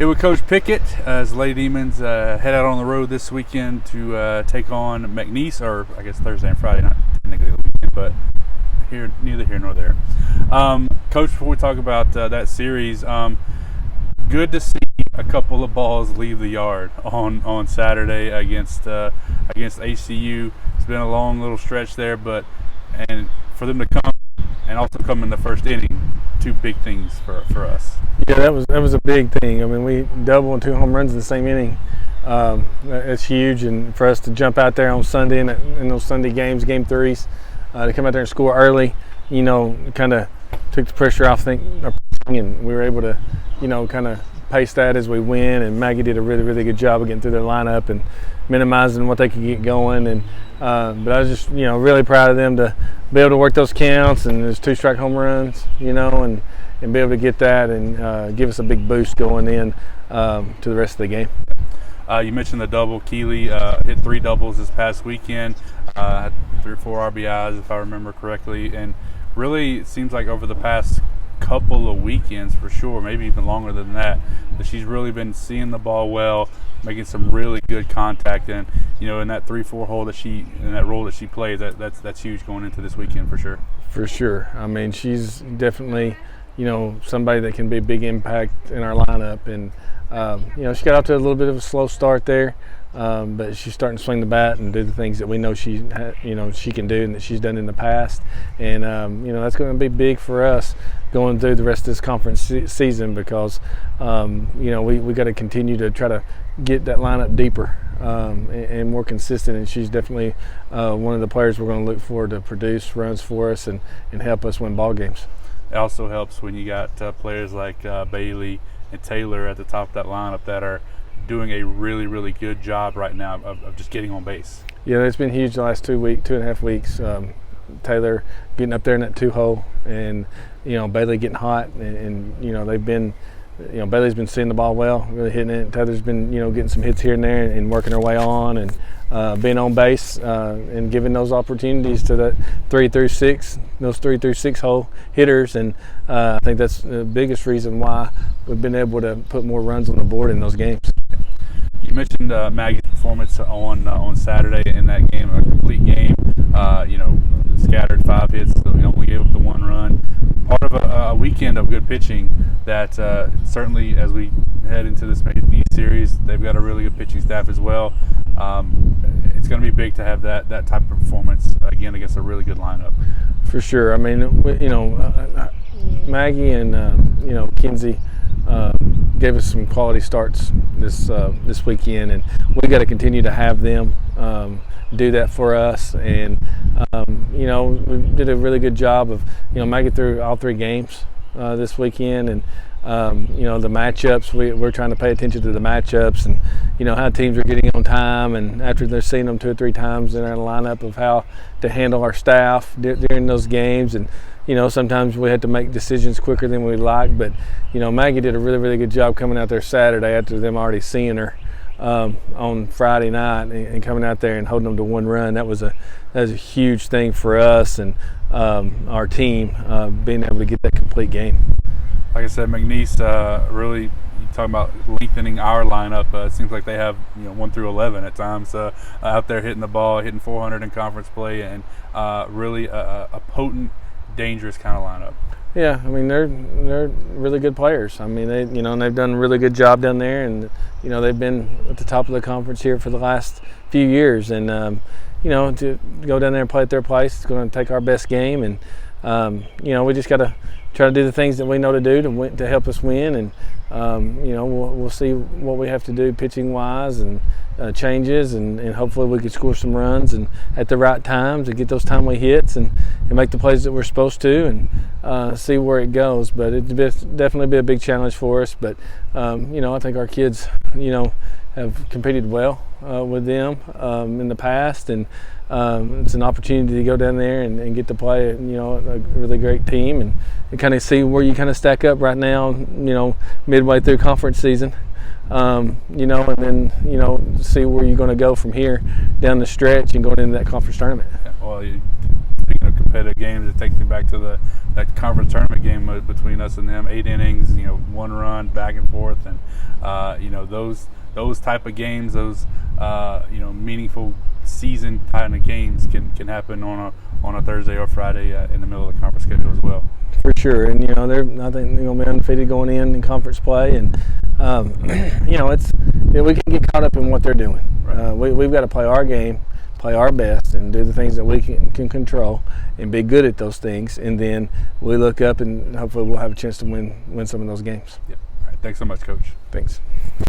Here with Coach Pickett as Lady Demons head out on the road this weekend to take on McNeese, or I guess Thursday and Friday, not technically the weekend, but neither here nor there. Coach, before we talk about that series, good to see a couple of balls leave the yard on Saturday against ACU. It's been a long little stretch there, and for them to come and also come in the first inning, two big things for us. Yeah, that was a big thing. I mean, we double and 2 home runs in the same inning. It's huge, and for us to jump out there on Sunday in those Sunday games, game threes, to come out there and score early, kind of took the pressure off, and we were able to, kind of pace that as we win. And Maggie did a really, really good job of getting through their lineup and minimizing what they could get going. And but I was just, really proud of them to be able to work those counts, and there's 2 strike home runs, and be able to get that and give us a big boost going in to the rest of the game. You mentioned the double. Keeley hit 3 doubles this past weekend, had 3 or 4 RBIs if I remember correctly, and really it seems like over the past couple of weekends for sure, maybe even longer than that she's really been seeing the ball well, making some really good contact, and in that 3-4 hole in that role that she plays, that's huge going into this weekend for sure. For sure. I mean, she's definitely somebody that can be a big impact in our lineup, and she got out to a little bit of a slow start there, but she's starting to swing the bat and do the things that we know she can do and that she's done in the past, and that's going to be big for us going through the rest of this conference season, because we got to continue to try to get that lineup deeper and more consistent, and she's definitely one of the players we're going to look for to produce runs for us and help us win ball games. It also helps when you got players like Bailey and Taylor at the top of that lineup that are doing a really, really good job right now of just getting on base. Yeah, it's been huge the last 2.5 weeks. Taylor getting up there in that 2-hole, and Bailey getting hot, and they've been, Bailey's been seeing the ball well, really hitting it. Taylor's been getting some hits here and there and working her way on, and being on base and giving those opportunities to that 3 through 6 hole hitters, and I think that's the biggest reason why we've been able to put more runs on the board in those games. You mentioned Maggie's performance on Saturday in that game, a complete game. Scattered 5 hits, only gave up the 1 run. Part of a weekend of good pitching that certainly, as we head into this McNeese series, they've got a really good pitching staff as well. It's going to be big to have that type of performance again against a really good lineup. For sure. I mean, Maggie and Kinsey gave us some quality starts this weekend, and we got to continue to have them do that for us. And we did a really good job of Maggie through all 3 games this weekend, and the matchups, we're trying to pay attention to the matchups and how teams are getting on time, and after they're seeing them 2 or 3 times in our lineup, of how to handle our staff during those games. And sometimes we had to make decisions quicker than we'd like, but Maggie did a really, really good job coming out there Saturday after them already seeing her on Friday night and coming out there and holding them to 1 run. That was a huge thing for us and our team, being able to get that complete game. Like I said, McNeese really, you talking about lengthening our lineup. It seems like they have 1 through 11 at times out there hitting the ball, hitting 400 in conference play, and really a potent, dangerous kind of lineup. Yeah, I mean they're really good players. I mean they've done a really good job down there, and they've been at the top of the conference here for the last few years, and to go down there and play at their place, it's going to take our best game, and we just got to try to do the things that we know to do to help us win, and we'll see what we have to do pitching wise and changes, and hopefully we can score some runs and at the right times and get those timely hits and make the plays that we're supposed to, and see where it goes. But it'd definitely be a big challenge for us. But I think our kids have competed well with them in the past, and it's an opportunity to go down there and get to play a really great team, and kind of see where you kind of stack up right now, midway through conference season. And then see where you're going to go from here down the stretch and going into that conference tournament. Well, speaking of competitive games. It takes me back to that conference tournament game between us and them. 8 innings, 1 run back and forth, and those type of games, those meaningful season kind of games can happen on a Thursday or Friday in the middle of the conference schedule as well. For sure, and I think they're be undefeated going in conference play, and we can get caught up in what they're doing. Right. We've got to play our game, play our best, and do the things that we can control, and be good at those things. And then we look up, and hopefully we'll have a chance to win some of those games. Yep. All right. Thanks so much, Coach. Thanks.